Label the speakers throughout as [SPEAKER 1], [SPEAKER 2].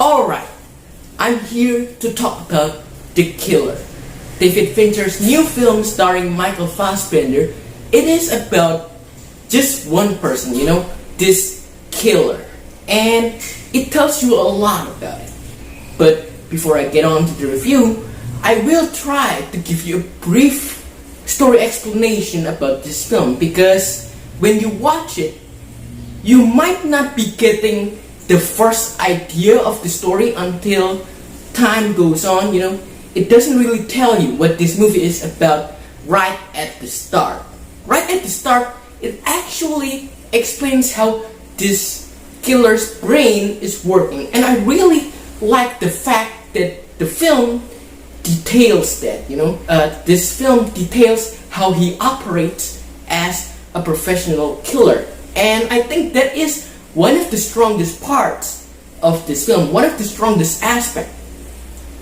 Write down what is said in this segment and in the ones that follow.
[SPEAKER 1] Alright, I'm here to talk about The Killer, David Fincher's new film starring Michael Fassbender. It is about just one person, this killer, and it tells you a lot about it. But before I get on to the review, I will try to give you a brief story explanation about this film, because when you watch it, you might not be getting the first idea of the story until time goes on. It doesn't really tell you what this movie is about right at the start. Right at the start, it actually explains how this killer's brain is working, and I really like the fact that the film details that. This film details how he operates as a professional killer, and I think that is one of the strongest parts of this film, one of the strongest aspects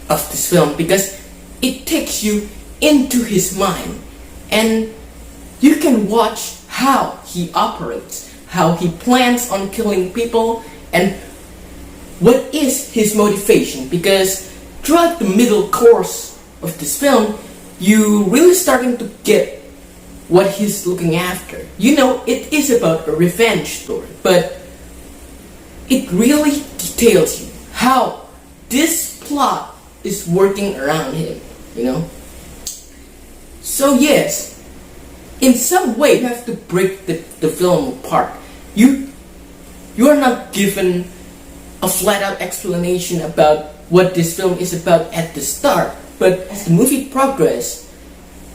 [SPEAKER 1] of this film, because it takes you into his mind and you can watch how he operates, how he plans on killing people, and what is his motivation. Because throughout the middle course of this film, you really starting to get what he's looking after. It is about a revenge story, but it really details you how this plot is working around him, So yes, in some way you have to break the film apart. You are not given a flat out explanation about what this film is about at the start, but as the movie progresses,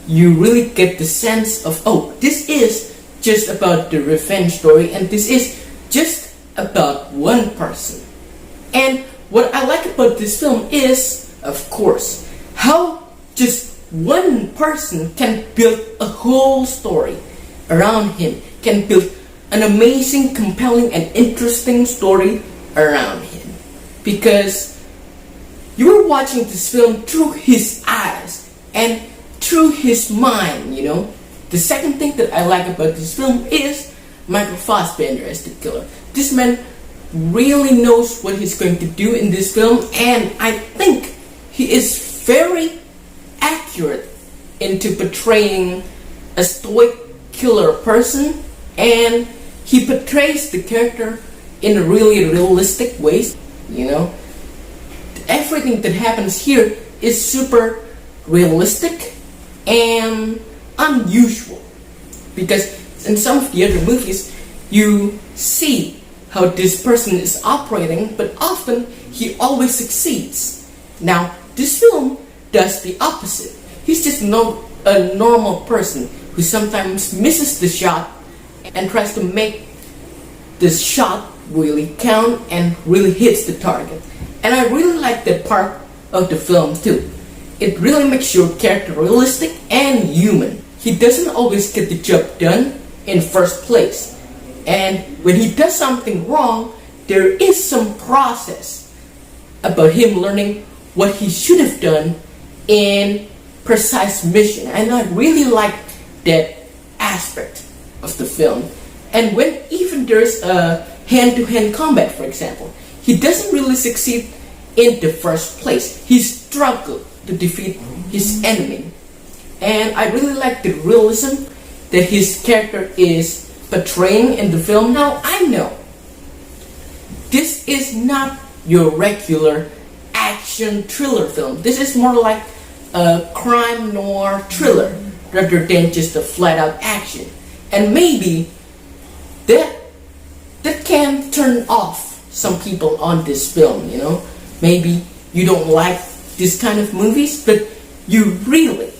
[SPEAKER 1] you really get the sense of, oh, this is just about the revenge story, and this is just about one person. And what I like about this film is, of course, how just one person can build a whole story around him, can build an amazing, compelling, and interesting story around him. Because you are watching this film through his eyes and through his mind. The second thing that I like about this film is Michael Fassbender as the killer. This man really knows what he's going to do in this film, and I think he is very accurate into portraying a stoic killer person, and he portrays the character in a really realistic way. Everything that happens here is super realistic and unusual, because in some of the other movies you see how this person is operating, but often he always succeeds. Now this film does the opposite. He's just a normal person who sometimes misses the shot and tries to make this shot really count and really hits the target. And I really like that part of the film too. It really makes your character realistic and human. He doesn't always get the job done in first place, and when he does something wrong, there is some process about him learning what he should have done in precise mission. And I really like that aspect of the film. And when even there's a hand-to-hand combat, for example, he doesn't really succeed in the first place. He struggled to defeat his enemy. And I really like the realism that his character is portraying in the film. Now, I know this is not your regular action thriller film. This is more like a crime noir thriller rather than just a flat-out action. And maybe that can turn off some people on this film. Maybe you don't like this kind of movies, but you really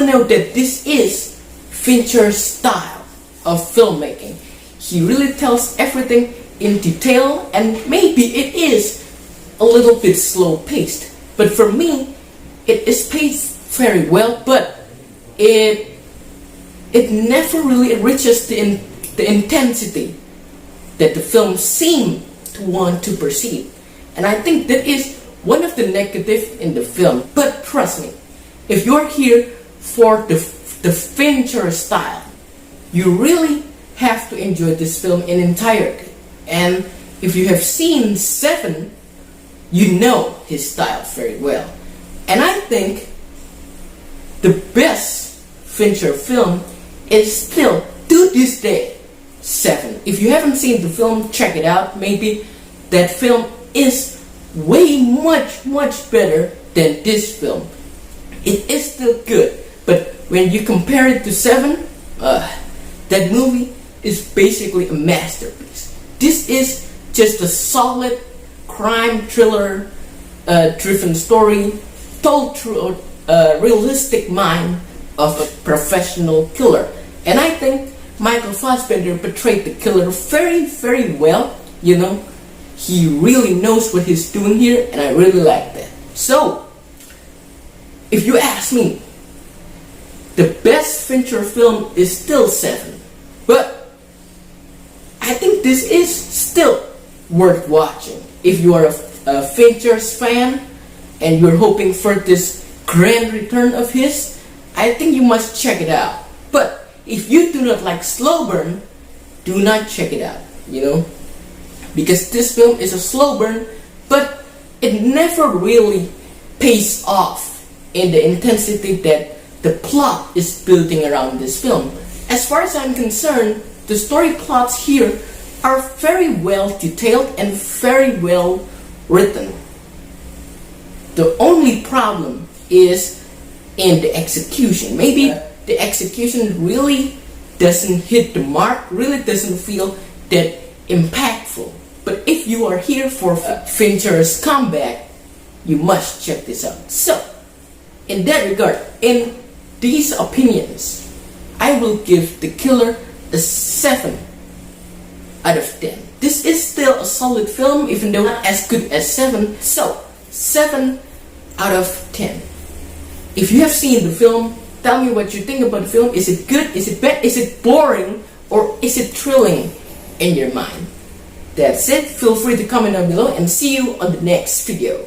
[SPEAKER 1] know that this is Fincher's style of filmmaking. He really tells everything in detail, and maybe it is a little bit slow paced, but for me it is paced very well, but it never really reaches the intensity that the film seemed to want to perceive. And I think that is one of the negatives in the film. But trust me, if you're here for the Fincher style, you really have to enjoy this film in entirety. And if you have seen 7 you know his style very well. And I think the best Fincher film is still, to this day, 7. If you haven't seen the film, check it out. Maybe that film is way much better than this film. It is still good, but when you compare it to 7, that movie is basically a masterpiece. This is just a solid crime thriller driven story told through a realistic mind of a professional killer. And I think Michael Fassbender portrayed the killer very well. You know, he really knows what he's doing here, and I really like that. So, if you ask me, the best Fincher film is still 7. But I think this is still worth watching. If you are a Fincher's fan and you're hoping for this grand return of his, I think you must check it out. But if you do not like slow burn, do not check it out, you know? Because this film is a slow burn, but it never really pays off in the intensity that the plot is building around this film. As far as I'm concerned, the story plots here are very well detailed and very well written. The only problem is in the execution. Maybe the execution really doesn't hit the mark, really doesn't feel that impactful. But if you are here for Fincher's comeback, you must check this out. So, in that regard, in these opinions, I will give The Killer a 7 out of 10. This is still a solid film, even though not as good as 7. So, 7 out of 10. If you have seen the film, tell me what you think about the film. Is it good? Is it bad? Is it boring? Or is it thrilling in your mind? That's it. Feel free to comment down below and see you on the next video.